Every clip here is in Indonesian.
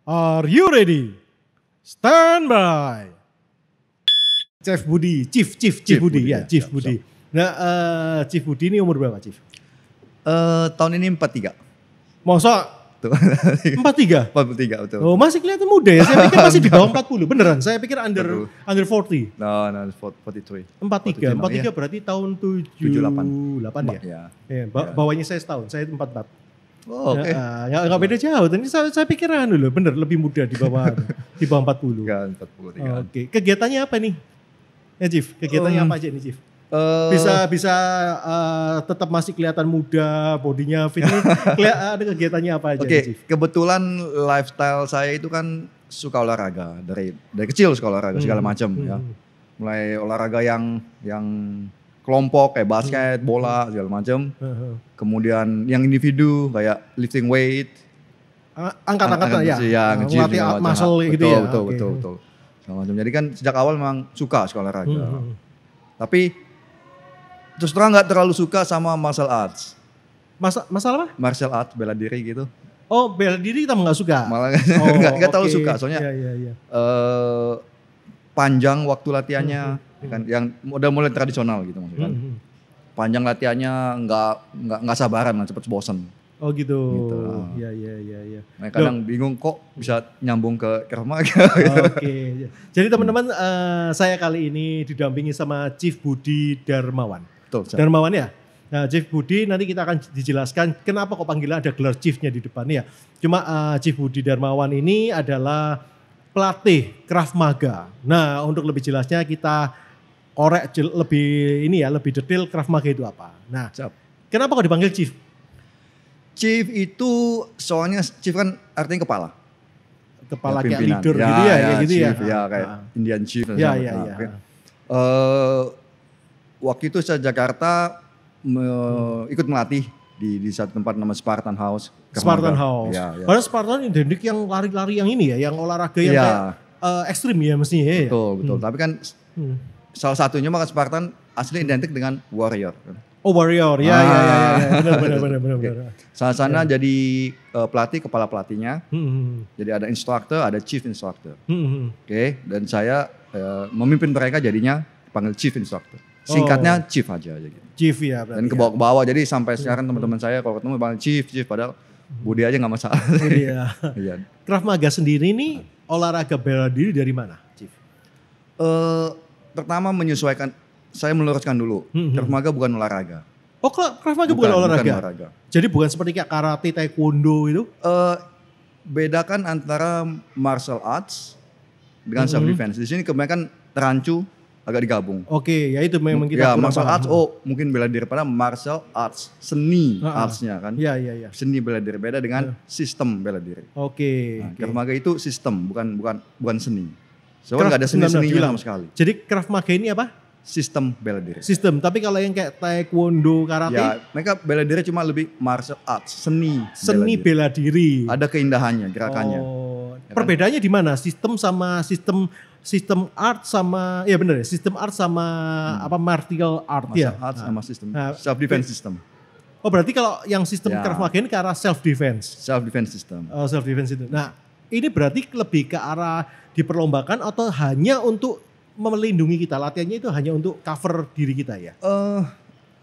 Are you ready? Stand by. Chief Budi, Chief Budi ya, Chief Budi. Nah, Chief Budi ini umur berapa, Chief? Tahun ini 43. Masa? Tuh. 43? 43 betul. Oh, masih kelihatan muda ya. Saya pikir masih di bawah 40. Beneran, saya pikir under 40. No, 43. 43 berarti tahun 78 ya? Ya. Bawahnya saya setahun, saya 44. Oh, oke. Enggak beda jauh. Tadi saya pikir dulu bener lebih muda di bawah 40. Enggak, 43. Oke. Kegiatannya apa nih? Ya, Chief. Kegiatannya apa aja nih, Chief? Bisa tetap masih kelihatan muda, bodinya fit nih. Ada kegiatannya apa aja, Chief? Kebetulan lifestyle saya itu kan suka olahraga dari kecil, suka olahraga segala macam ya. Mulai olahraga yang kelompok kayak basket, bola segala macam. Kemudian yang individu kayak lifting weight, angkat-angkatan ya. Melatih muscle gitu ya. Betul. Segala macam. Jadi kan sejak awal memang suka olahraga. Tapi terus terang nggak terlalu suka sama martial arts. Masalah apa? Martial arts, bela diri gitu. Oh, bela diri kita nggak suka? Malah nggak terlalu suka, soalnya panjang waktu latihannya, kan yang udah mulai tradisional gitu maksudnya. Panjang latihannya nggak sabaran, cepet bosan. Oh gitu. Iya. Nah, kadang bingung kok bisa nyambung ke Krav Maga. Oke. Jadi teman-teman, saya kali ini didampingi sama Chief Budi Darmawan. Betul. Darmawan ya. Nah, Chief Budi nanti kita akan dijelaskan kenapa kok panggilan ada gelar Chiefnya di depan ya. Cuma Chief Budi Darmawan ini adalah pelatih Krav Maga. Nah, untuk lebih jelasnya kita korek lebih detail Krav Maga itu apa. Nah, kenapa kok dipanggil Chief? Chief itu soalnya Chief kan artinya kepala. Kepala kayak leader gitu ya, gitu chief, ya. Kayak Indian Chief. Iya. Waktu itu saya Jakarta ikut melatih di satu tempat nama Spartan House. Spartan House. Ya. Padahal Spartan identik yang lari-lari yang ini ya, yang olahraga yang kayak ekstrim ya mestinya ya. Betul. Tapi kan salah satunya maka Spartan asli identik dengan warrior. Oh, warrior, ya. Benar. Sana jadi pelatih, kepala pelatihnya. Jadi ada instructor, ada chief instructor. Oke, dan saya memimpin mereka jadinya dipanggil chief instructor. Singkatnya chief aja gitu. Chief ya berarti. Dan ke bawah jadi sampai sekarang teman-teman saya kalau ketemu dipanggil chief, padahal Budi aja nggak masalah. Iya. Krav Maga sendiri ini olahraga bela diri dari mana, Chief? Pertama menyesuaikan. Saya meluruskan dulu, Krav Maga bukan olahraga. Oh, Krav Maga bukan olahraga? Bukan olahraga. Jadi bukan seperti kayak karate, taekwondo itu? Bedakan antara martial arts dengan self defense. Di sini kebanyakan rancu agak digabung. Oke, ya itu memang kita martial arts, mungkin bela diri pada martial arts, seni artsnya kan. Iya. Seni bela diri beda dengan sistem bela diri. Oke. Krav Maga itu sistem, bukan seni. Soalnya nggak ada seni-seninya sama sekali. Jadi Krav Maga ini apa? Sistem bela diri. Sistem, tapi kalau yang kayak taekwondo, karate? Ya, mereka bela diri cuma lebih martial arts, seni bela diri. Ada keindahannya, gerakannya. Oh, ya perbedaannya di mana? Sistem sama sistem art sama, ya benar ya, sistem art sama apa martial art ya? Martial art sama sistem, self defense system. Oh, berarti kalau yang sistem Krav Maga ini ke arah self defense? Self defense system. Oh, self defense itu. Nah, ini berarti lebih ke arah diperlombakan atau hanya untuk melindungi kita, latihannya itu hanya untuk cover diri kita ya?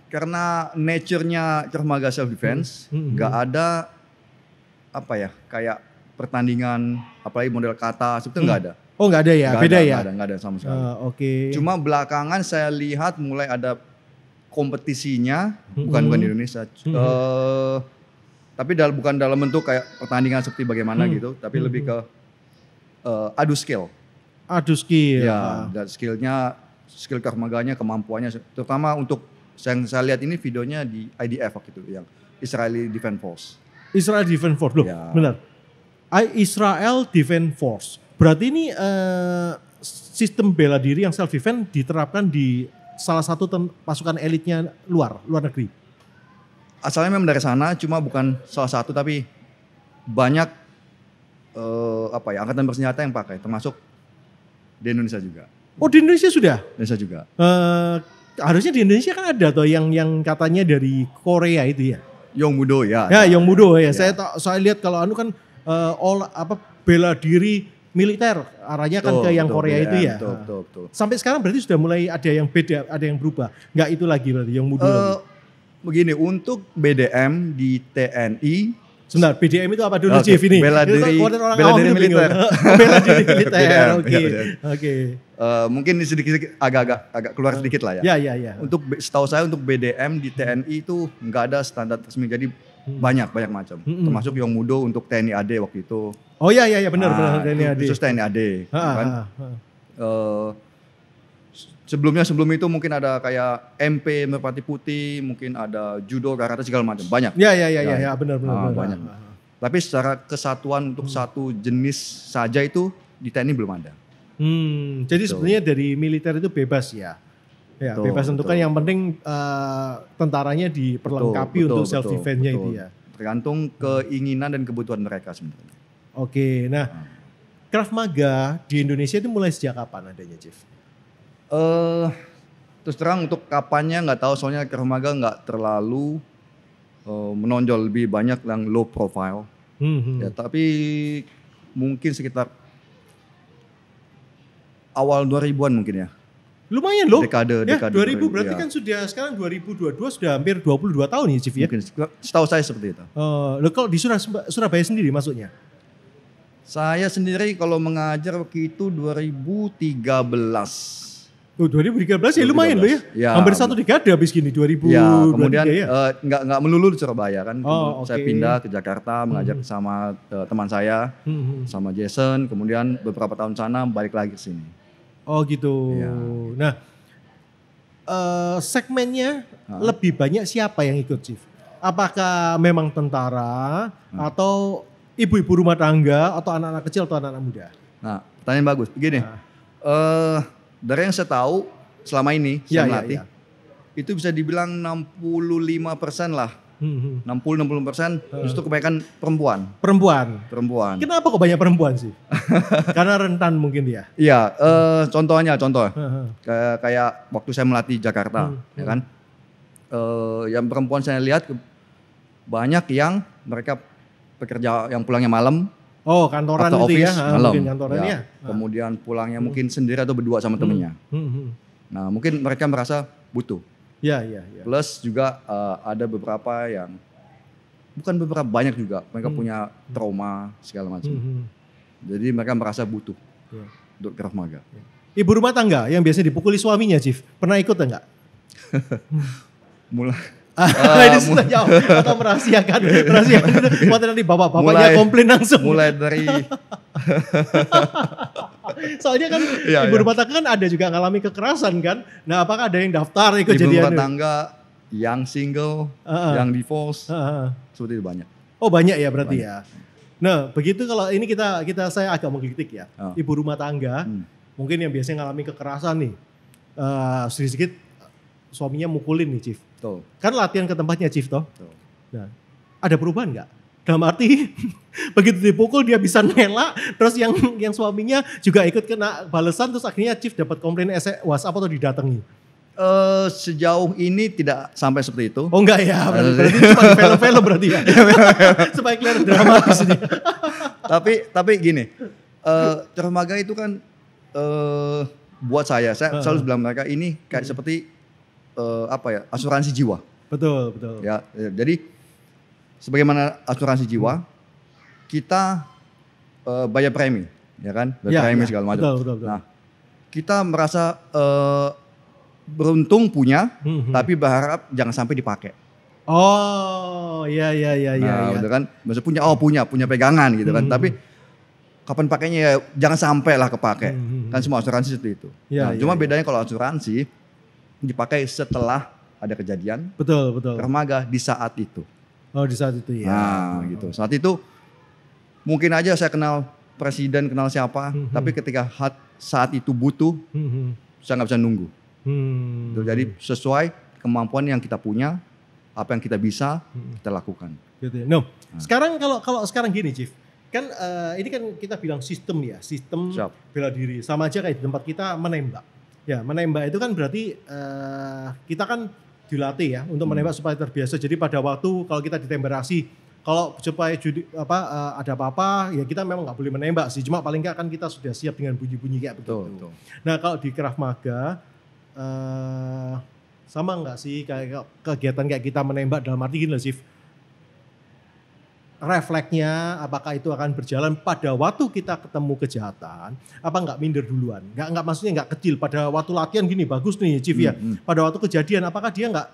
Karena nature-nya Krav Maga self defense, nggak ada apa ya, kayak pertandingan apalagi model kata, sebetulnya nggak ada. Oh, nggak ada ya, beda ya? Nggak ada sama sekali. Oke. Cuma belakangan saya lihat mulai ada kompetisinya, bukan di Indonesia. Tapi bukan dalam bentuk kayak pertandingan seperti bagaimana gitu, tapi lebih ke adu skill. Adu skill. Ya, dan skill Krav Maganya, kemampuannya. Terutama untuk yang saya lihat ini videonya di IDF waktu itu, yang Israeli Defense Force. Israel Defense Force, loh benar. Israel Defense Force. Berarti ini sistem bela diri yang self defense diterapkan di salah satu pasukan elitnya luar negeri. Asalnya memang dari sana, cuma bukan salah satu, tapi banyak angkatan bersenjata yang pakai, termasuk di Indonesia juga. Oh, di Indonesia sudah? Indonesia juga. Harusnya di Indonesia kan ada tuh yang katanya dari Korea itu ya. Yongbudo ya. Ya, Yongbudo ya. Saya lihat kalau kan bela diri militer, arahnya kan ke yang Korea itu ya. Betul. Sampai sekarang berarti sudah mulai ada yang beda, ada yang berubah. Nggak itu lagi berarti, yang muda lagi. Begini, untuk BDM di TNI. Sebentar, BDM itu apa dulu Chief ini? Bela diri militer. Bela diri militer, oke. Mungkin sedikit agak keluar sedikit lah ya. Ya. Untuk setahu saya untuk BDM di TNI itu nggak ada standar resmi, jadi banyak macam. Termasuk yang muda untuk TNI AD waktu itu. Oh iya benar TNI AD. Khusus TNI AD, kan. Sebelum itu mungkin ada kayak MP Merpati Putih, mungkin ada judo, karate segala macam, banyak. Ya, benar. Banyak. Tapi secara kesatuan untuk satu jenis saja itu di TNI belum ada. Jadi sebenarnya dari militer itu bebas ya. Ya, bebas tentukan, yang penting tentaranya diperlengkapi untuk self defense-nya itu ya. Tergantung keinginan dan kebutuhan mereka sebenarnya. Oke, nah Krav Maga di Indonesia itu mulai sejak kapan adanya, Chief? Terus terang untuk kapannya nggak tahu, soalnya Krav Maga nggak terlalu menonjol, lebih banyak yang low profile. Ya, tapi mungkin sekitar awal 2000-an mungkin ya. Lumayan loh. Dekade 2000 berarti kan sudah sekarang 2022 sudah hampir 22 tahun ya, Chief ya? Mungkin, setahu saya seperti itu. Loh, kalau di Surabaya sendiri maksudnya? Saya sendiri kalau mengajar waktu itu 2013. Oh, 2013 ya lumayan loh ya. Hampir satu dekade habis gini 2023 ya. Kemudian ya. nggak melulu di Surabaya kan. Saya Okay. pindah ke Jakarta mengajar sama teman saya, sama Jason. Kemudian beberapa tahun sana balik lagi ke sini. Oh gitu. Ya. Nah, segmennya lebih banyak siapa yang ikut, Chief? Apakah memang tentara atau ibu-ibu rumah tangga atau anak-anak kecil atau anak-anak muda? Nah, pertanyaan bagus. Begini, dari yang saya tahu selama ini saya melatih, itu bisa dibilang 65% lah. 60-60% justru kebanyakan perempuan. Perempuan. Kenapa kok banyak perempuan sih? Karena rentan mungkin dia. Iya, contoh. Kayak waktu saya melatih Jakarta, ya kan. Yang perempuan saya lihat banyak yang mereka pekerja yang pulangnya malam. Oh, kantoran itu office, ya, malam. Mungkin kantoran ya. Kemudian pulangnya mungkin sendiri atau berdua sama temennya. Nah, mungkin mereka merasa butuh. Ya. Plus juga ada beberapa yang, bukan beberapa, banyak juga mereka punya trauma segala macam. Jadi mereka merasa butuh untuk Krav Maga. Ibu rumah tangga yang biasa dipukuli suaminya, Chief, pernah ikut enggak? Ini sudah jauh atau merahasiakan itu nanti bapak-bapaknya komplain langsung. Mulai dari soalnya kan ibu rumah tangga kan ada juga ngalami kekerasan kan. Nah, apakah ada yang daftar ikut ibu jadi rumah tangga yang single, yang divorce, seperti itu banyak. Oh, banyak ya berarti ya. Nah, begitu kalau ini saya agak menggelitik ya. Ibu rumah tangga mungkin yang biasanya ngalami kekerasan nih, sedikit suaminya mukulin nih, Chief. Tuh. Kan latihan ke tempatnya, Chief toh. Nah, ada perubahan nggak? Dalam arti begitu dipukul dia bisa ngelak, terus yang suaminya juga ikut kena balesan, terus akhirnya Chief dapat komplain WhatsApp atau didatangi. Sejauh ini tidak sampai seperti itu. Oh enggak ya, berarti cuma di film-film berarti ya. Supaya kelihatan dramatis ini. Tapi gini, Krav Maga itu kan buat saya selalu bilang mereka ini kayak seperti asuransi jiwa. Betul. Ya, jadi sebagaimana asuransi jiwa, kita bayar premi, ya kan? Bayar premi segala macam. Betul. Nah, kita merasa beruntung punya, tapi berharap jangan sampai dipakai. Oh, iya. Udah kan, maksudnya punya pegangan gitu kan. Tapi kapan pakainya ya jangan sampai lah kepake. Kan semua asuransi seperti itu. Cuma bedanya kalau asuransi dipakai setelah ada kejadian. Betul. Krav Maga di saat itu. Oh, di saat itu ya. Nah, gitu. Saat itu mungkin aja saya kenal presiden, kenal siapa, tapi ketika saat itu butuh, saya nggak bisa nunggu. Jadi sesuai kemampuan yang kita punya, apa yang kita bisa, kita lakukan. Gitu ya. No. Sekarang kalau sekarang gini, Chief. Kan ini kan kita bilang sistem bela diri. Sama aja kayak di tempat kita menembak. Ya, menembak itu kan berarti kita kan dilatih ya untuk menembak supaya terbiasa. Jadi pada waktu kalau kita ditembak kalau supaya ada apa-apa ya kita memang nggak boleh menembak sih. Cuma paling nggak kan kita sudah siap dengan bunyi-bunyi kayak begitu. Betul. Nah kalau di Krav Maga sama nggak sih kayak kegiatan kayak kita menembak dalam arti gini loh Chief. Refleksnya apakah itu akan berjalan pada waktu kita ketemu kejahatan apa nggak minder duluan, nggak maksudnya nggak kecil pada waktu latihan gini bagus nih Chief ya, pada waktu kejadian apakah dia nggak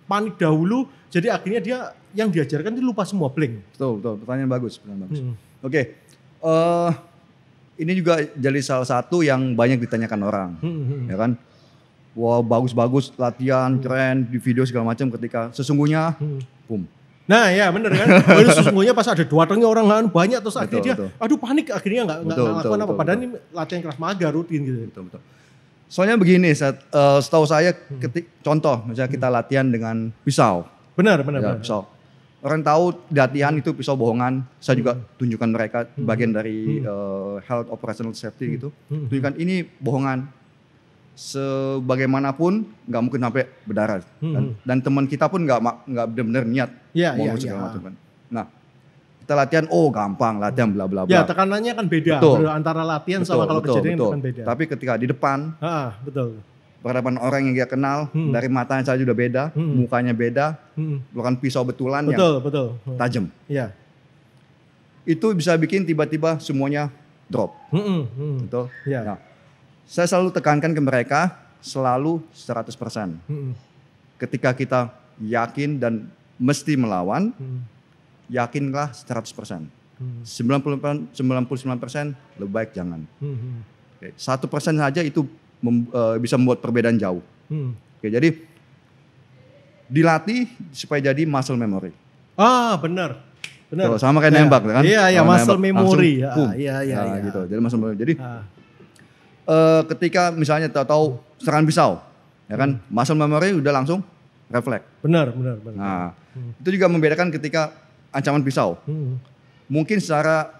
panik dahulu jadi akhirnya dia yang diajarkan itu lupa semua blank. Betul, pertanyaan bagus. Oke. Ini juga jadi salah satu yang banyak ditanyakan orang, ya kan? Wah bagus latihan, keren di video segala macam ketika sesungguhnya, boom. Nah ya bener kan, sesungguhnya pas ada 2 orang banyak terus akhirnya dia aduh panik akhirnya nggak lakukan apa padahal ini latihan Krav Maga rutin gitu. Betul. Soalnya begini, setahu saya contoh misalnya kita latihan dengan pisau. Benar. Pisau. Orang tahu latihan itu pisau bohongan, saya juga tunjukkan mereka bagian dari health operational safety gitu. Tunjukkan ini bohongan. Sebagaimanapun nggak mungkin sampai berdarah dan teman kita pun nggak benar-benar niat mau segala macam kan. Nah kita latihan gampang latihan bla bla bla. Ya tekanannya kan beda antara latihan sama kalau kejadian itu kan beda. Tapi ketika di depan berhadapan orang yang dia kenal dari matanya saja udah beda, mukanya beda, bukan pisau betulan yang tajam. Iya. Itu bisa bikin tiba-tiba semuanya drop. Betul. Ya. Nah, saya selalu tekankan ke mereka selalu 100%. Ketika kita yakin dan mesti melawan, yakinlah 100%. 99% lebih baik jangan. 1% saja itu bisa membuat perbedaan jauh. Oke, jadi dilatih supaya jadi muscle memory. Benar. Tuh, sama kayak nembak kan? Iya, muscle memory. Iya. Gitu. Jadi muscle memory. Jadi ketika misalnya tahu serangan pisau, ya kan, muscle memory udah langsung refleks. Benar. Nah, itu juga membedakan ketika ancaman pisau. Mungkin secara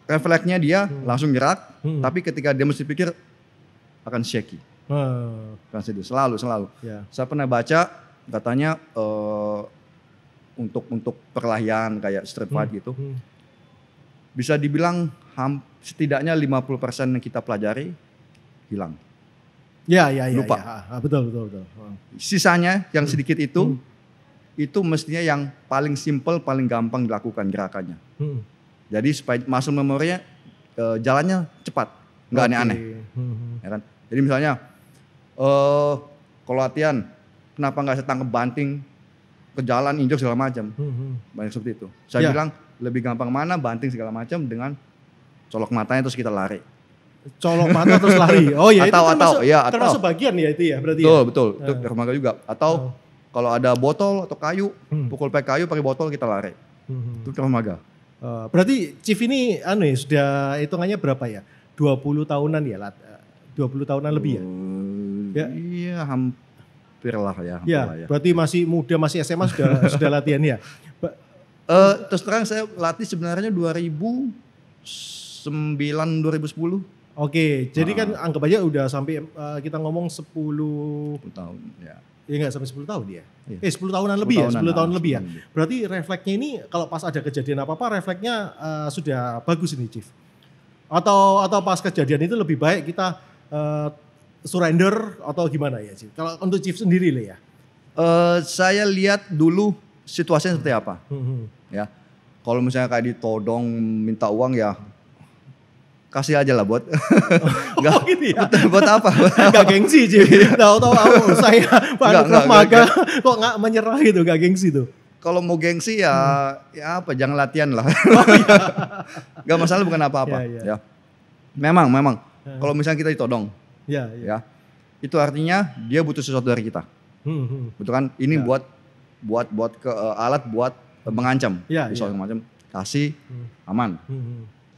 refleksnya dia langsung gerak, tapi ketika dia mesti pikir akan shaky. Kan itu selalu. Yeah. Saya pernah baca katanya untuk perkelahian kayak street fight gitu, bisa dibilang setidaknya 50% yang kita pelajari hilang. Ya. Lupa. Ya. Betul. Sisanya yang sedikit itu mestinya yang paling simple, paling gampang dilakukan gerakannya. Jadi supaya muscle memory-nya jalannya cepat, nggak aneh-aneh. Ya kan? Jadi misalnya kalau latihan, kenapa nggak saya tangkap banting ke jalan, injek segala macam, banyak seperti itu. Saya bilang lebih gampang mana banting segala macam dengan colok matanya terus kita lari. Colok mata terus lari. Oh ya atau termasuk bagian ya itu ya berarti. Betul. Itu Krav Maga juga. Atau kalau ada botol atau kayu, pukul pakai kayu pakai botol kita lari. Itu Krav Maga. Berarti Chief ini sudah hitungannya berapa ya? 20 tahunan ya? 20 tahunan lebih ya? Iya hampir lah ya. Berarti masih muda, masih SMA sudah latihan ya? Terus terang saya latih sebenarnya 2009-2010. Oke, jadi kan anggap aja udah sampai kita ngomong 10 tahun ya. Ya enggak sampai 10 tahun ya? 10 tahunan lebih ya? 10 tahun lebih ya? Berarti refleksnya ini kalau pas ada kejadian apa-apa refleksnya sudah bagus ini Chief? Atau pas kejadian itu lebih baik kita surrender atau gimana ya Chief? Kalau untuk Chief sendiri lah ya? Saya lihat dulu situasinya seperti apa. Ya, kalau misalnya kayak ditodong minta uang ya kasih aja lah buat gitu ya? buat apa? Gak gengsi sih. Tahu saya Krav Maga kok nggak menyerah gitu, gak gengsi tuh. Kalau mau gengsi ya apa jangan latihan lah. Gak masalah bukan apa-apa. Ya. Memang kalau misalnya kita ditodong, ya itu artinya dia butuh sesuatu dari kita. Betul kan? Ini buat ke alat buat mengancam, misalnya macam kasih aman.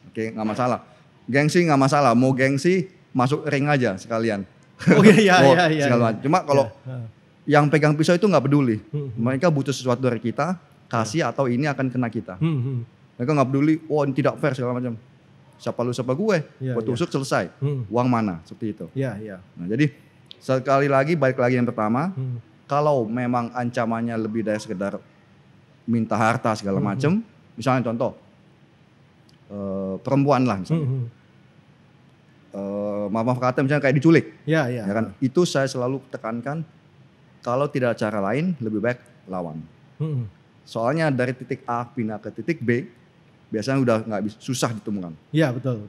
Oke, nggak masalah. Gengsi nggak masalah, mau gengsi masuk ring aja sekalian. Iya. Cuma kalau yang pegang pisau itu nggak peduli, mereka butuh sesuatu dari kita, kasih atau ini akan kena kita. Mereka nggak peduli, ini tidak fair segala macam. Siapa lu siapa gue, gue tusuk selesai. Uang mana, seperti itu. Nah, jadi sekali lagi balik lagi yang pertama, kalau memang ancamannya lebih dari sekedar minta harta segala macam. Misalnya contoh, perempuan lah misalnya. Maaf kata misalnya kayak diculik. Ya kan? Itu saya selalu tekankan, kalau tidak ada cara lain lebih baik lawan. Soalnya dari titik A pindah ke titik B, biasanya udah nggak bisa, susah ditemukan. Iya betul.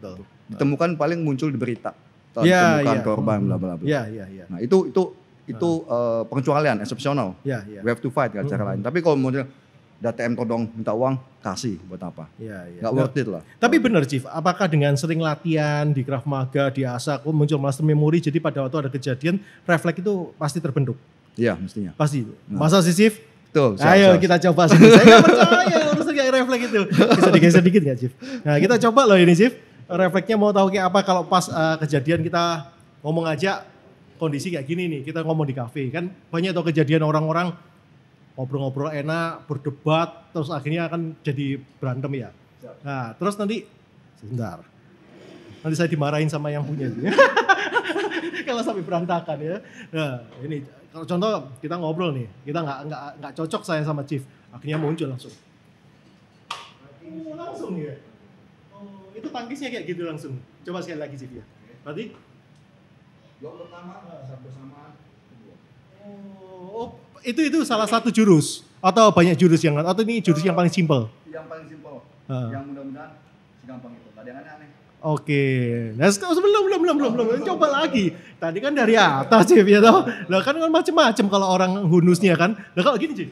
Ditemukan paling muncul di berita. Ditemukan korban bla bla bla. Iya. Nah itu pengecualian, eksepsional. Iya. We have to fight, gak ada cara lain. Tapi kalau mau TM todong minta uang, kasih buat apa? Iya. Gak worth it lah. Tapi benar Chief, apakah dengan sering latihan di Krav Maga, di ASA, kok muncul muscle memory, jadi pada waktu ada kejadian, refleks itu pasti terbentuk? Iya mestinya. Pasti. Masa sih Chief? Tuh, ayo kita coba sini. Saya gak percaya urusan kayak refleks itu. Bisa digeser dikit gak Chief? Nah kita coba loh ini Chief. Refleksnya mau tahu kayak apa kalau pas kejadian kita ngomong aja kondisi kayak gini nih. Kita ngomong di kafe. Kan banyak tuh kejadian orang-orang ngobrol-ngobrol enak, berdebat, terus akhirnya akan jadi berantem ya. Nah, terus nanti, sebentar, nanti saya dimarahin sama yang punya. Kalau sampai berantakan ya. Nah, ini kalau contoh kita ngobrol nih, kita nggak cocok saya sama Chief, akhirnya muncul langsung. Langsung ya. Oh, itu tangkisnya kayak gitu langsung. Coba sekali lagi Chief ya. Berarti blok pertama bersamaan. Oh, itu salah satu jurus atau banyak jurus yang atau ini jurus yang paling simpel? Yang paling simpel. Yang mudah-mudahan segampang itu. Tadi yang aneh. Oke. Nah, belum. Coba lagi. Tadi kan dari atas Chief ya toh. Lah kan macam-macam kalau orang hunusnya kan. Lah kalau gini Chief.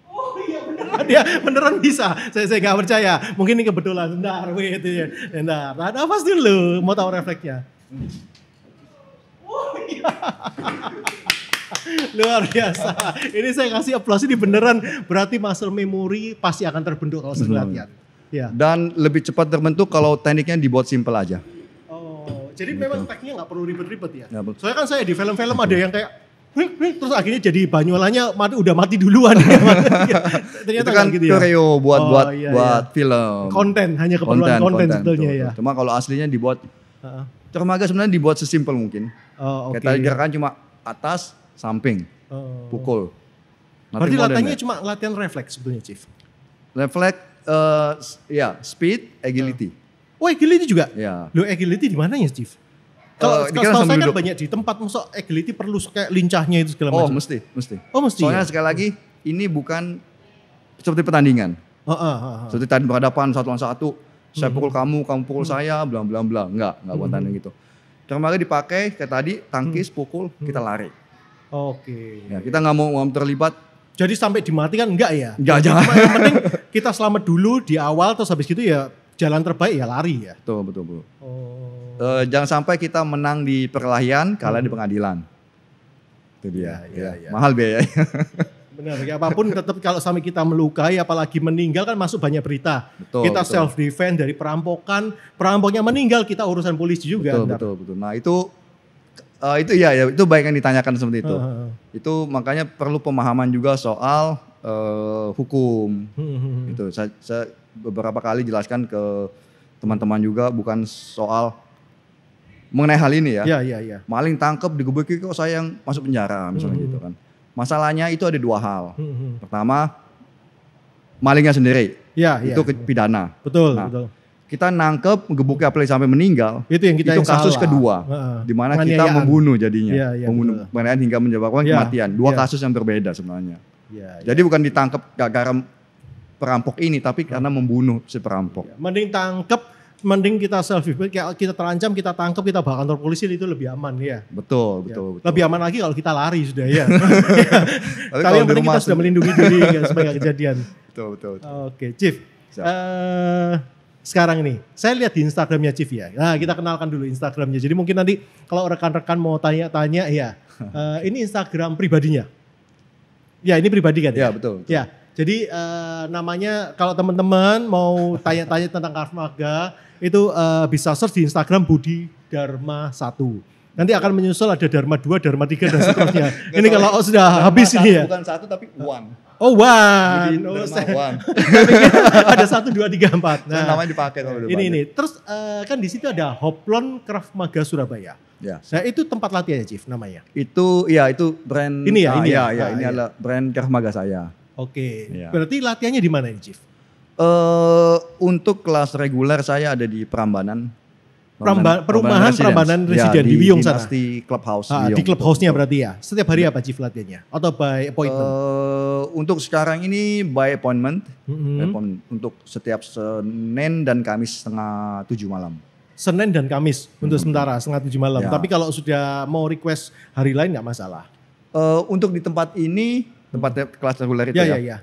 Oh iya beneran ya, beneran bisa. Saya nggak percaya. Mungkin ini kebetulan. Bentar, wait ya. Bentar. Nah, nafas dulu. Mau tahu refleksnya. Oh iya. Luar biasa. Ini saya kasih aplaus ini beneran. Berarti muscle memory pasti akan terbentuk kalau sering latihan. Ya. Dan lebih cepat terbentuk kalau tekniknya dibuat simple aja. Oh, jadi memang tekniknya nggak perlu ribet-ribet ya? Soalnya kan saya di film-film ada yang kayak terus akhirnya jadi Banyuolanya udah mati duluan. Ternyata itu kan gitu ya? koreo buat film. Konten, hanya keperluan konten sebetulnya ya. Cuma kalau aslinya dibuat, Krav Maga sebenarnya dibuat sesimpel mungkin. Oh, Kayak tadi gerakan cuma atas, samping, pukul. Berarti latihannya cuma latihan refleks sebetulnya Chief? Refleks, speed, agility. Oh agility juga? Ya. Lo agility di mana ya Chief? Kalau setahu saya kan banyak di tempat, maksud agility perlu kayak lincahnya itu segala macam. Oh mesti. Oh mesti. Soalnya sekali lagi ini bukan seperti pertandingan. Seperti tadi berhadapan satu lawan satu, saya pukul kamu pukul saya, bla bla bla. Enggak buat tanding gitu. Krav Maga dipakai kayak tadi, tangkis, pukul, kita lari. Oke. Ya, kita nggak mau terlibat. Jadi sampai dimatikan enggak ya? Enggak, jangan. Yang penting kita selamat dulu di awal, terus habis gitu ya jalan terbaik ya lari ya. Betul. Jangan sampai kita menang di perkelahian, kalah di pengadilan. Itu dia. Ya. Mahal biayanya. Benar, ya apapun tetap kalau sampai kita melukai, apalagi meninggal kan masuk banyak berita. Kita self defense dari perampokan, perampoknya meninggal kita urusan polisi juga. Betul. Nah itu baik yang ditanyakan seperti itu. Itu makanya perlu pemahaman juga soal hukum. Itu saya beberapa kali jelaskan ke teman-teman juga, bukan soal mengenai hal ini ya. Iya. Maling tangkap digebuki kok saya yang masuk penjara misalnya gitu kan. Masalahnya itu ada dua hal. Pertama, malingnya sendiri. Itu pidana. Betul. Kita nangkep, gebuki apalagi sampai meninggal. Itu yang kita itu kasus kedua. Di mana kita membunuh jadinya. Membunuh penganiayaan hingga menyebabkan kematian. Dua kasus yang berbeda sebenarnya. Jadi bukan ditangkap gara-gara perampok ini, tapi karena membunuh si perampok. Mending kita self defense, kita terancam, kita tangkap, kita bawa kantor polisi, itu lebih aman ya. Betul. Lebih aman lagi kalau kita lari sudah ya. Tapi yang penting kita sudah melindungi diri supaya gak kejadian. Betul. Oke, Chief. Sekarang ini, saya lihat di Instagramnya Chief ya. Nah, kita kenalkan dulu Instagramnya. Jadi mungkin nanti kalau rekan-rekan mau tanya-tanya ya, ini Instagram pribadinya. Ya, ini pribadi kan? Ya, betul. Ya. Jadi namanya kalau teman-teman mau tanya-tanya tentang Krav Maga itu bisa search di Instagram Budi Dharma 1. Nanti akan menyusul ada Dharma 2, Dharma 3 dan seterusnya. Ini kalau sudah habis ini ya. Bukan 1 tapi 1. Oh 1. Ada 1, 2, 3, 4. Nah, namanya dipakai kalau ini. Terus kan di situ ada Hoplon Krav Maga Surabaya. Ya. Nah itu tempat latihannya Chief namanya. Itu brand. Ini ya. Ini adalah brand Krav Maga saya. Oke. Iya. Berarti latihannya di mana ini, Chief? Untuk kelas reguler saya ada di Prambanan. Perumahan Prambanan Residen di Wiyung sana. Di clubhouse. Di clubhouse-nya berarti ya. Setiap hari apa Chief latihannya? Atau by appointment? Untuk sekarang ini by appointment. Untuk setiap Senin dan Kamis setengah 7 malam. Senin dan Kamis untuk sementara setengah 7 malam. Ya. Tapi kalau sudah mau request hari lain nggak masalah. Untuk di tempat ini, tempat kelas reguler itu ya.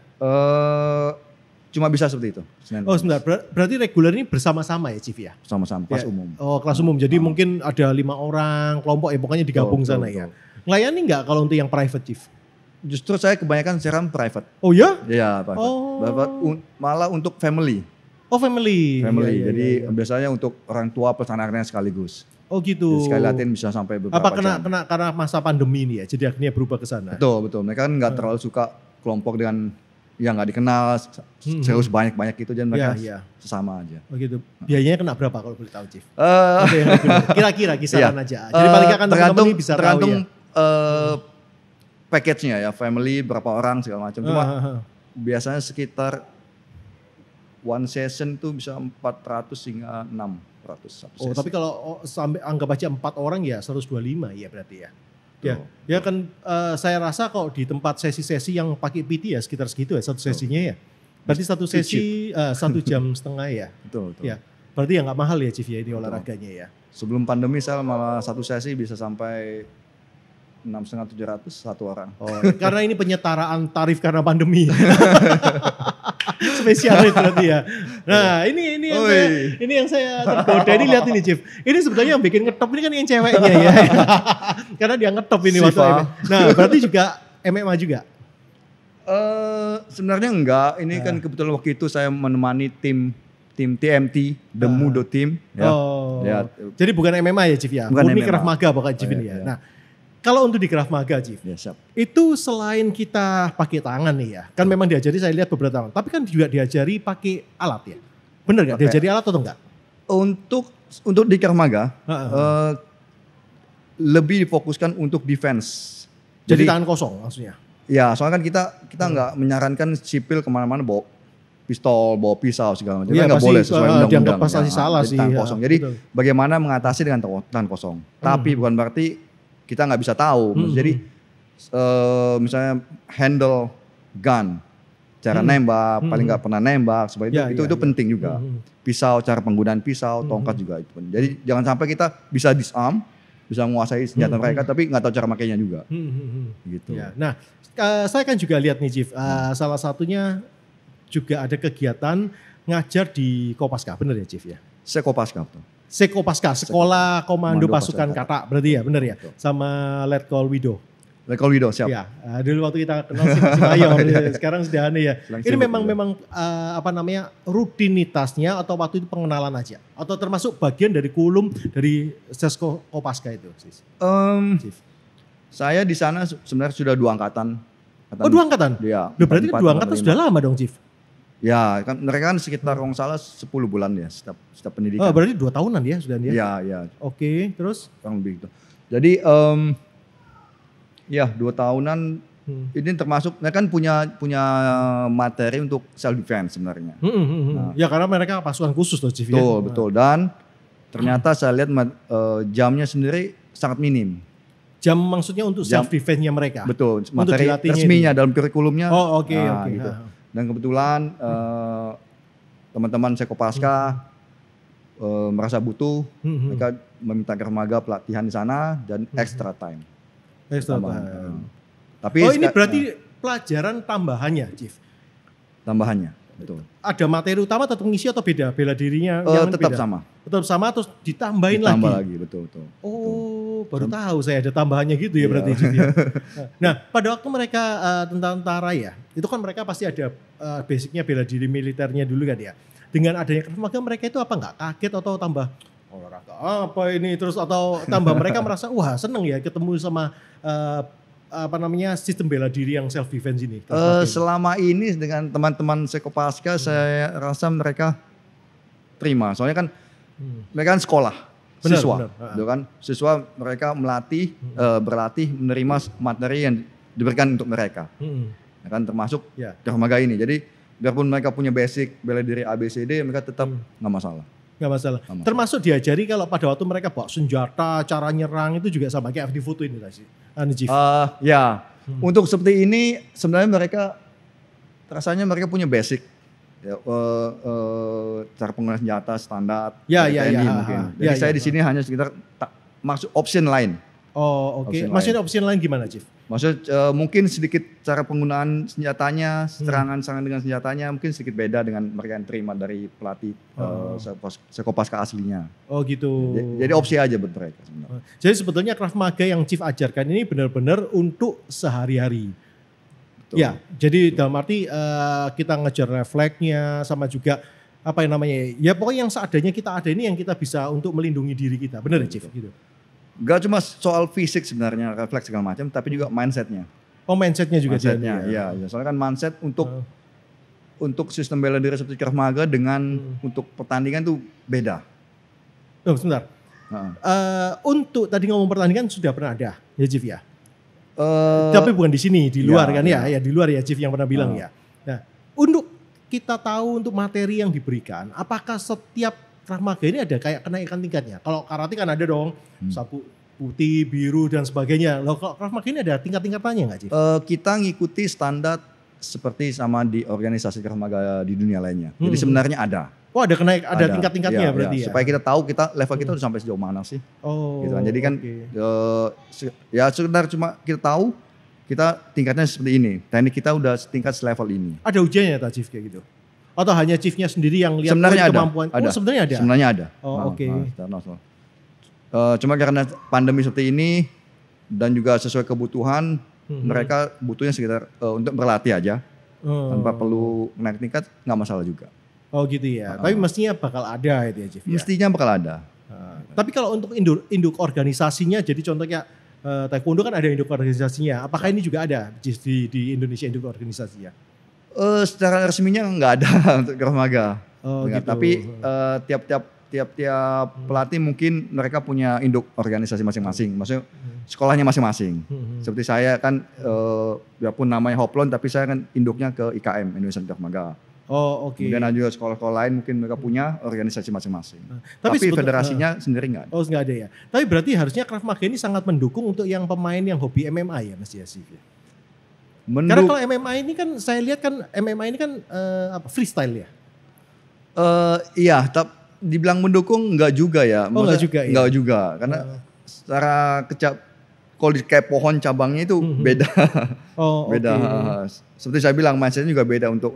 Cuma bisa seperti itu. Senin, sebentar. Berarti reguler ini bersama-sama ya Chief ya? Sama-sama, kelas umum. Kelas umum. Jadi mungkin ada 5 orang kelompok ya pokoknya digabung sana ya. Ngelayani nggak kalau untuk yang private Chief? Justru saya kebanyakan sekarang private. Oh ya? Iya, private. Malah untuk family. Oh family. Jadi biasanya untuk orang tua plus anaknya sekaligus. Oh gitu. Jadi sekali latihan bisa sampai beberapa jam. Kena karena masa pandemi ini ya, jadi akhirnya berubah ke sana. Betul. Mereka kan nggak terlalu suka kelompok dengan yang nggak dikenal, serius banyak gitu, dan mereka sesama aja. Oh gitu. Biayanya kena berapa kalau boleh tahu, Chief? Kira-kira kisaran aja. Jadi paling kan teman-teman ini bisa tergantung package-nya ya, family berapa orang segala macam. Cuma biasanya sekitar one session tuh bisa 400 hingga 600. Tapi kalau sampai anggap aja 4 orang ya 125 ya berarti ya. Ya kan saya rasa kalau di tempat sesi-sesi yang pakai PT ya sekitar segitu ya satu sesinya ya. Berarti satu sesi 1 jam setengah ya. Betul. Ya, berarti ya nggak mahal ya Chief ya ini olahraganya ya. Sebelum pandemi saya malah satu sesi bisa sampai 650-700 satu orang. Karena ini penyetaraan tarif karena pandemi. Spesial itu berarti ya. Nah ini yang saya tergoda ini, lihat ini Chief. Ini sebetulnya yang bikin ngetop ini kan yang ceweknya ya. Karena dia ngetop ini waktu ini. Nah berarti juga MMA juga? Sebenarnya enggak. Ini kan kebetulan waktu itu saya menemani tim TMT, The Mudo Team. Jadi bukan MMA ya Chief ya? Bukan Murni MMA. Krav Maga bakal Chief ini ya. Nah kalau untuk di Krav Maga Chief, itu selain kita pakai tangan nih ya, kan memang diajari saya lihat beberapa tangan, tapi kan juga diajari pakai alat ya, bener gak? Diajari alat atau enggak? Untuk di Krav Maga, lebih difokuskan untuk defense. Jadi tangan kosong maksudnya? Ya, soalnya kan kita nggak menyarankan sipil kemana-mana bawa pistol, bawa pisau segala macam. Nggak boleh sesuai undang-undang. Pasti salah sih. Tangan kosong. Jadi bagaimana mengatasi dengan tangan kosong. Tapi bukan berarti kita nggak bisa tahu. Jadi misalnya handle gun, cara nembak, paling nggak pernah nembak, seperti itu penting juga. Pisau, cara penggunaan pisau, tongkat juga itu penting. Jadi jangan sampai kita bisa disarm, bisa menguasai senjata mereka, tapi nggak tahu cara makainya juga. Gitu. Ya. Nah, saya kan juga lihat nih Chief, salah satunya juga ada kegiatan ngajar di Kopaska, bener ya Chief ya? Kopaska betul. Kopaska, Sekolah Komando Pasukan Kata, berarti ya, bener ya? Betul. Sama Letkol Wido. Letkol Wido, siap. Ya, dulu waktu kita kenal si Mayor, sekarang sudah aneh ya. Ini memang rutinitasnya atau waktu itu pengenalan aja? Atau termasuk bagian dari kulum dari Sesko Kopaska itu? Chief. Saya di sana sebenarnya sudah 2 angkatan. 2 angkatan? Iya. Berarti 2 angkatan sudah lama dong Chief? Ya, kan mereka kan sekitar kalau nggak salah 10 bulan ya setiap pendidikan. Berarti 2 tahunan ya sudah dia? Iya. Oke, terus? Kurang lebih gitu. Jadi 2 tahunan ini termasuk mereka kan punya materi untuk self defense sebenarnya. Nah. Ya karena mereka pasukan khusus loh Chief ya. Betul. Dan ternyata saya lihat jamnya sendiri sangat minim. Jam maksudnya untuk self defense-nya mereka? Betul, materi resminya dalam kurikulumnya. Oke. Gitu. Dan kebetulan teman-teman Kopaska merasa butuh, mereka meminta Krav Maga pelatihan di sana dan extra time. Tapi ini berarti pelajaran tambahannya, Chief? Tambahannya, betul. Ada materi utama tetap ngisi atau beda? Bela dirinya tetap beda? Tetap sama terus ditambahin lagi? Ditambah lagi, betul. Baru tahu saya ada tambahannya gitu ya berarti Chief ya. Nah pada waktu mereka tentara ya, itu kan mereka pasti ada basicnya bela diri militernya dulu kan ya. Dengan adanya Krav Maga mereka itu apa nggak kaget atau tambah olahraga apa ini terus atau tambah mereka merasa wah seneng ya ketemu sama sistem bela diri yang self defense ini? Selama ini dengan teman-teman Kopaska saya rasa mereka terima. Soalnya kan mereka kan sekolah, siswa mereka berlatih menerima materi yang diberikan untuk mereka. ya kan termasuk Ya. Krav Maga ini. Jadi biarpun mereka punya basic bela diri ABCD, mereka tetap nggak masalah. Nggak masalah. Nggak masalah. Termasuk diajari kalau pada waktu mereka bawa senjata, cara nyerang itu juga sama kayak di foto ini tadi. Chief. Ya, untuk seperti ini sebenarnya mereka rasanya mereka punya basic. Ya, cara penggunaan senjata standar. Ya, dari ya, TNI ya, mungkin. ha. Jadi Ya, saya ya, di sini hanya sekitar masuk option lain. Oh, oke. Option Maksudnya opsi lain gimana, Chief? Maksudnya mungkin sedikit cara penggunaan senjatanya, serangan dengan senjatanya mungkin sedikit beda dengan mereka yang terima dari pelatih Sekopaska aslinya. Oh, gitu. Jadi opsi aja buat mereka sebenarnya. Jadi sebetulnya Krav Maga yang Chief ajarkan ini benar-benar untuk sehari-hari. Betul. Ya, jadi dalam arti kita ngejar refleksnya sama juga apa yang namanya ya pokoknya yang seadanya kita ada ini yang kita bisa untuk melindungi diri kita. Benar ya, Chief? Gitu. Gak cuma soal fisik sebenarnya refleks segala macam, tapi juga mindsetnya. Oh, mindsetnya juga. Mindsetnya, iya. Soalnya kan mindset untuk sistem bela diri seperti Krav Maga dengan untuk pertandingan tuh beda. Oh, sebentar. Untuk tadi ngomong pertandingan sudah pernah ada ya, Chief ya? Tapi bukan di sini, di luar kan ya di luar ya Chief yang pernah bilang ya. Nah, untuk kita tahu untuk materi yang diberikan, apakah setiap Krav Maga ini ada kayak kenaikan tingkatnya? Kalau karate kan ada dong, sapu putih, biru dan sebagainya. Loh, kalau Krav Maga ini ada tingkat-tingkatannya nggak, Chief? Kita ngikuti standar seperti sama di organisasi Krav Maga di dunia lainnya. Jadi sebenarnya ada. Oh, ada tingkat-tingkatnya berarti ya. Supaya kita tahu level kita udah sampai sejauh mana sih. Oh. Gitu kan. Jadi kan ya sekedar cuma kita tahu kita tingkatnya seperti ini. Teknik kita udah tingkat selevel ini. Ada ujiannya tak, Chief kayak gitu? Atau hanya Chiefnya sendiri yang lihat kemampuan? Ada. Oh, sebenarnya ada. Sebenarnya ada. Oh, oke. Cuma karena pandemi seperti ini dan juga sesuai kebutuhan, mereka butuhnya sekitar untuk berlatih aja. Tanpa perlu naik tingkat, nggak masalah juga. Oh gitu ya. Tapi mestinya bakal ada itu ya, Chief. Mestinya bakal ada. Tapi kalau untuk induk organisasinya, jadi contohnya Taekwondo kan ada induk organisasinya. Apakah ini juga ada di Indonesia induk organisasinya? Secara resminya nggak ada untuk Krav Maga. Oh, gitu. Tapi tiap pelatih mungkin mereka punya induk organisasi masing-masing. Maksudnya sekolahnya masing-masing. Seperti saya kan biarpun namanya Hoplon, tapi saya kan induknya ke IKM, Indonesia Krav Maga. Oh, oke. Kemudian ada juga sekolah-sekolah lain mungkin mereka punya organisasi masing-masing. Tapi federasinya sendiri nggak ada. Oh, nggak ada ya. Tapi berarti harusnya Krav Maga ini sangat mendukung untuk yang pemain yang hobi MMA ya, Mas Yasif. Karena kalau MMA ini kan saya lihat kan MMA ini kan freestyle ya. Iya, tapi dibilang mendukung nggak juga ya. Oh, nggak juga ya. Nggak juga, karena secara kalau di kayak pohon cabangnya itu beda. Oh, beda. Okay. Seperti saya bilang mindsetnya juga beda untuk.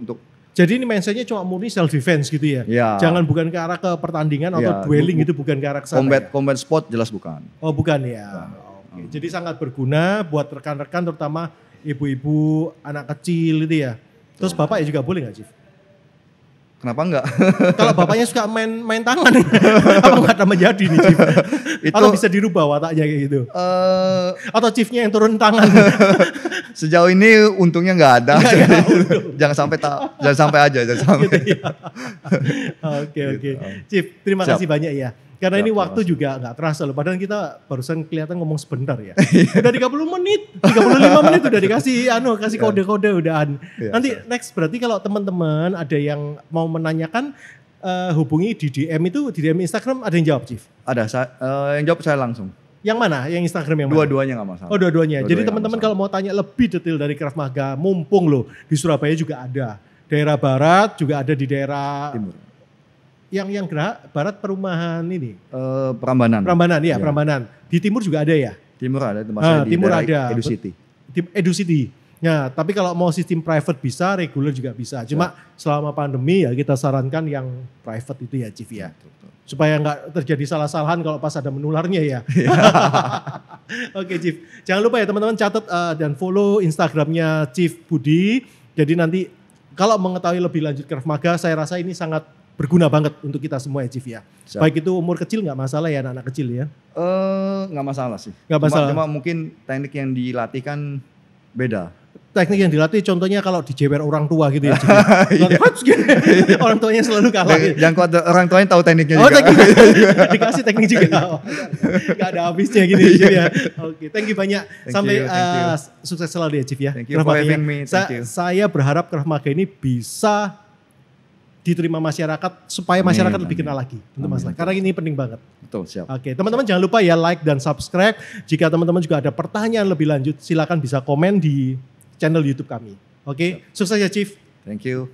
Jadi ini mindsetnya cuma murni self defense gitu ya. Ya. Jangan bukan ke arah ke pertandingan atau dueling gitu, bukan ke arah ke sana. Combat sport jelas bukan. Oh, bukan ya. Oke. Jadi sangat berguna buat rekan-rekan terutama ibu-ibu, anak kecil itu ya. Terus bapak ya juga boleh nggak, Chief? Kenapa enggak? Kalau bapaknya suka main tangan, apa nggak akan menjadi nih, Chief? Atau bisa dirubah wataknya kayak gitu? Atau Chiefnya yang turun tangan? Sejauh ini untungnya nggak ada. Jangan sampai aja. Gitu ya. Oke. Chief, terima kasih banyak ya. Karena ini waktu juga nggak terasa loh. Padahal kita barusan kelihatan ngomong sebentar ya. Udah 30 menit, 35 menit udah dikasih kasih kode-kode udahan. Nanti next berarti kalau teman-teman ada yang mau menanyakan hubungi di DM itu, di DM Instagram ada yang jawab, Chief? Ada, yang jawab saya langsung. Yang mana? Yang Instagram yang mana? Dua-duanya nggak masalah. Oh, dua-duanya. Jadi teman-teman kalau mau tanya lebih detail dari Krav Maga, mumpung loh di Surabaya juga ada. Daerah barat juga ada di daerah timur. Yang barat perumahan ini. Prambanan. Ya, Prambanan. Di timur juga ada ya? Timur ada, di timur ada. Edu City. Edu City. Ya, tapi kalau mau sistem private bisa, reguler juga bisa. Cuma selama pandemi ya kita sarankan yang private itu ya, Chief ya. Supaya nggak terjadi salah-salahan kalau pas ada menularnya ya. Oke, Chief. Jangan lupa ya teman-teman catat dan follow Instagramnya Chief Budi. Jadi nanti kalau mengetahui lebih lanjut Krav Maga, saya rasa ini sangat berguna banget untuk kita semua ya, Chief ya. Siap. Baik itu umur kecil nggak masalah ya, anak-anak kecil ya? Nggak masalah sih. Nggak masalah. Cuma mungkin teknik yang dilatih kan beda. teknik yang dilatih contohnya kalau dijewer orang tua gitu ya. Orang tuanya selalu kalah. Yang kuat orang tuanya tahu tekniknya Oh, juga. dikasih teknik juga. Gak ada habisnya gini ya. Oke, thank you banyak. Sampai sukses selalu ya Chief ya. Thank you for having me. Saya berharap Krav Maga ini bisa diterima masyarakat supaya masyarakat lebih kenal lagi untuk masalah. Karena ini penting banget. Betul, siap. Oke, teman-teman jangan lupa ya like dan subscribe. Jika teman-teman juga ada pertanyaan lebih lanjut, silakan bisa komen di channel YouTube kami. Oke, sukses ya Chief. Thank you.